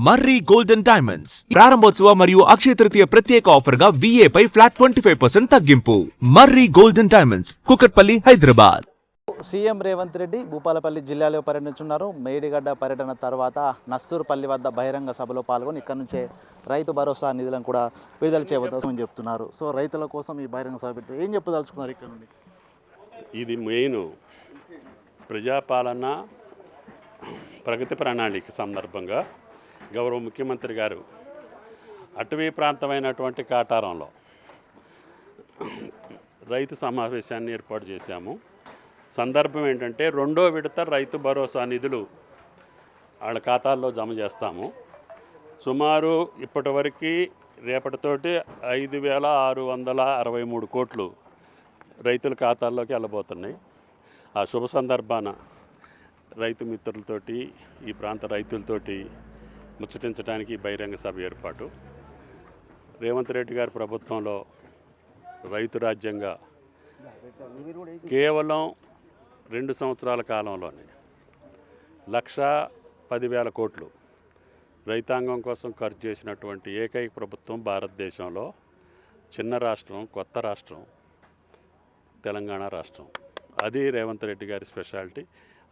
మర్రి golden diamonds ప్రారంభోత్సవ మరియు అక్షయ తృతీయ ప్రత్యేక ఆఫర్ గా VA పై ఫ్లాట్ 25% తగ్గింపు. Marri golden diamonds, Kukatpally, Hyderabad. CM Revanth Reddy Bhupalpally జిల్లాలో పర్యటించున్నారు. మేడిగడ్డ పర్యటన తర్వాత నస్తూరుపల్లి వద్ద బహిరంగ సభలో పాల్గొని ఇక్కడ నుంచే రైతు భరోసా నిధులను కూడా విడుదల చేయబోతుందని చెప్తున్నారు. సో రైతుల కోసం ఈ బహిరంగ సభ పెడితే ఏం చెప్పదలుచుకున్నారు ఇక్కడ నుండి? ఇది మెయిన్ ప్రజాపాలన ప్రగతి ప్రణాళిక సందర్భంగా గౌరవ ముఖ్యమంత్రి గారు అటవీ ప్రాంతమైనటువంటి కాటారంలో రైతు సమావేశాన్ని ఏర్పాటు చేశాము. సందర్భం ఏంటంటే రెండో విడత రైతు భరోసా నిధులు వాళ్ళ ఖాతాల్లో జమ చేస్తాము. సుమారు ఇప్పటివరకు రేపటితోటి 5,663 కోట్లు రైతుల ఖాతాల్లోకి వెళ్ళబోతున్నాయి. ఆ శుభ సందర్భాన రైతు మిత్రులతోటి ఈ ప్రాంత రైతులతోటి ముచ్చటించడానికి బహిరంగ సభ ఏర్పాటు. రేవంత్ రెడ్డి గారి ప్రభుత్వంలో రైతు రాజ్యంగా కేవలం 2 సంవత్సరాల కాలంలోనే 1,10,000 కోట్లు రైతాంగం కోసం ఖర్చు చేసినటువంటి ఏకైక ప్రభుత్వం భారతదేశంలో. చిన్న రాష్ట్రం, కొత్త రాష్ట్రం తెలంగాణ రాష్ట్రం. అది రేవంత్ రెడ్డి గారి స్పెషాలిటీ.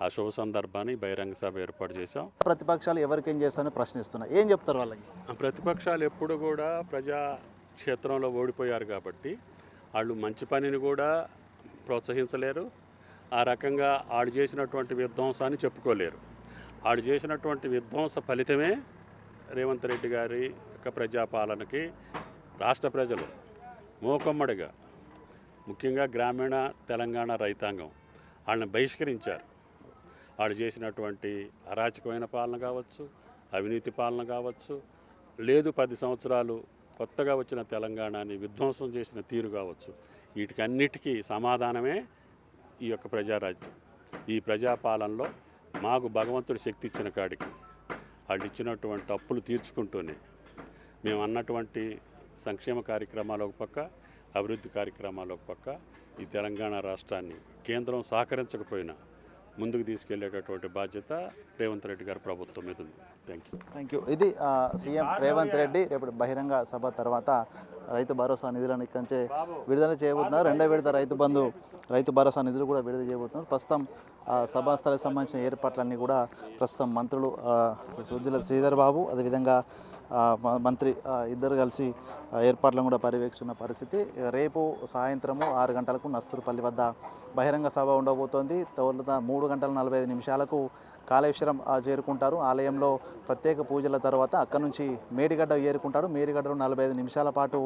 ఆ శుభ సందర్భాన్ని బహిరంగ సభ ఏర్పాటు చేశాం. ప్రతిపక్షాలు ఎవరికేం చేస్తారని ప్రశ్నిస్తున్నారు. ఏం చెప్తారు వాళ్ళకి? ప్రతిపక్షాలు ఎప్పుడు కూడా ప్రజా క్షేత్రంలో ఓడిపోయారు కాబట్టి వాళ్ళు మంచి పనిని కూడా ప్రోత్సహించలేరు. ఆ రకంగా వాళ్ళు చేసినటువంటి విధ్వంసాన్ని చెప్పుకోలేరు. వాళ్ళు చేసినటువంటి విధ్వంస ఫలితమే రేవంత్ రెడ్డి గారి యొక్క ప్రజాపాలనకి రాష్ట్ర ప్రజలు మూకమ్మడిగా, ముఖ్యంగా గ్రామీణ తెలంగాణ రైతాంగం వాళ్ళని బహిష్కరించారు. వాళ్ళు చేసినటువంటి అరాచకమైన పాలన కావచ్చు, అవినీతి పాలన కావచ్చు, లేదు 10 సంవత్సరాలు కొత్తగా వచ్చిన తెలంగాణని విధ్వంసం చేసిన తీరు కావచ్చు, వీటికన్నిటికీ సమాధానమే ఈ యొక్క ప్రజారాజ్యం. ఈ ప్రజాపాలనలో మాకు భగవంతుడి శక్తి ఇచ్చిన కాడికి వాళ్ళు ఇచ్చినటువంటి అప్పులు తీర్చుకుంటూనే మేము అన్నటువంటి సంక్షేమ కార్యక్రమాలు ఒక పక్క, అభివృద్ధి కార్యక్రమాలు ఒక పక్క, ఈ తెలంగాణ రాష్ట్రాన్ని కేంద్రం సహకరించకపోయినా ముందుకు తీసుకెళ్లేటటువంటి బాధ్యత రేవంత్ రెడ్డి గారి ప్రభుత్వం మీద ఉంది. Thank you. ఇది సీఎం రేవంత్ రెడ్డి రేపు బహిరంగ సభ తర్వాత రైతు భరోసా నిధులను ఇక్కడి నుంచే విడుదల చేయబోతున్నారు. రెండో విడత రైతు భరోసా నిధులు కూడా విడుదల చేయబోతున్నారు. ప్రస్తుతం సభా స్థలానికి సంబంధించిన ఏర్పాట్లన్నీ కూడా ప్రస్తుతం మంత్రులు సుద్దిల శ్రీధర్ బాబు, అదేవిధంగా మంత్రి ఇద్దరు కలిసి ఏర్పాట్లను కూడా పర్యవేక్షిస్తున్న పరిస్థితి. రేపు సాయంత్రము 6 గంటలకు నస్తూరుపల్లి వద్ద బహిరంగ సభ ఉండబోతోంది. 3 గంటల 45 నిమిషాలకు కాళేశ్వరం చేరుకుంటారు. ఆలయంలో ప్రత్యేక పూజల తర్వాత అక్కడి నుంచి మేడిగడ్డ చేరుకుంటాడు. మేడిగడ్డలో 45 నిమిషాల పాటు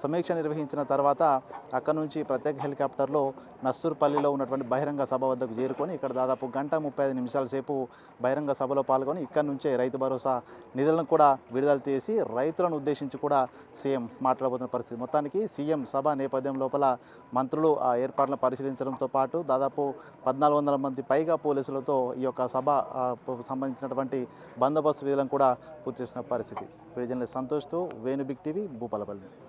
సమీక్ష నిర్వహించిన తర్వాత అక్కడి నుంచి ప్రత్యేక హెలికాప్టర్లో నస్తూరుపల్లిలో ఉన్నటువంటి బహిరంగ సభ వద్దకు చేరుకొని ఇక్కడ దాదాపు 1:35 నిమిషాల సేపు బహిరంగ సభలో పాల్గొని ఇక్కడి నుంచే రైతు భరోసా నిధులను కూడా విడుదల చేసి రైతులను ఉద్దేశించి కూడా సీఎం మాట్లాడబోతున్న పరిస్థితి. మొత్తానికి సీఎం సభ నేపథ్యం లోపల మంత్రులు ఆ ఏర్పాట్లను పరిశీలించడంతో పాటు దాదాపు 1,400 మంది పైగా పోలీసులతో ఈ యొక్క సభ సంబంధించినటువంటి బందోబస్తు విధులను కూడా పూర్తి చేసిన పరిస్థితి. జర్నలిస్ట్ సంతోష్తో వేణు బిగ్ టీవీ, భూపాలపల్లి.